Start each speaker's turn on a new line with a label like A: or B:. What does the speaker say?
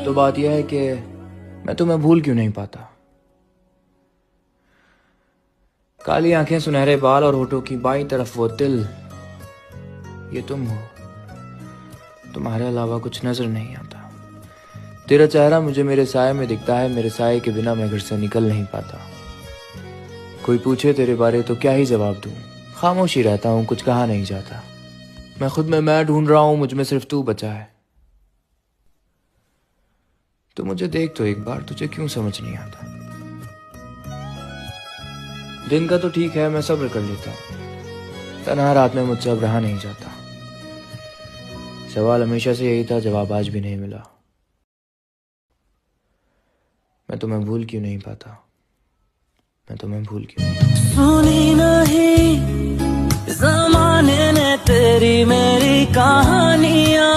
A: तो बात यह है कि मैं तुम्हें भूल क्यों नहीं पाता। काली आंखें, सुनहरे बाल और होठों की बाईं तरफ वो दिल, ये तुम हो। तुम्हारे अलावा कुछ नजर नहीं आता। तेरा चेहरा मुझे मेरे साए में दिखता है, मेरे साए के बिना मैं घर से निकल नहीं पाता। कोई पूछे तेरे बारे तो क्या ही जवाब दूं, खामोशी रहता हूं, कुछ कहा नहीं जाता। मैं खुद में मैं ढूंढ रहा हूं, मुझ में सिर्फ तू बचा है। तो मुझे देख तो एक बार, तुझे क्यों समझ नहीं आता। दिन का तो ठीक है, मैं सब्र कर लेता हूं, तन्हा रात में मुझसे अब रहा नहीं जाता। सवाल हमेशा से यही था, जवाब आज भी नहीं मिला। मैं तुम्हें भूल क्यों नहीं पाता, मैं तुम्हें भूल क्यों नहीं पाता।
B: सुनी नहीं ज़माने ने तेरी मेरी कहानियां,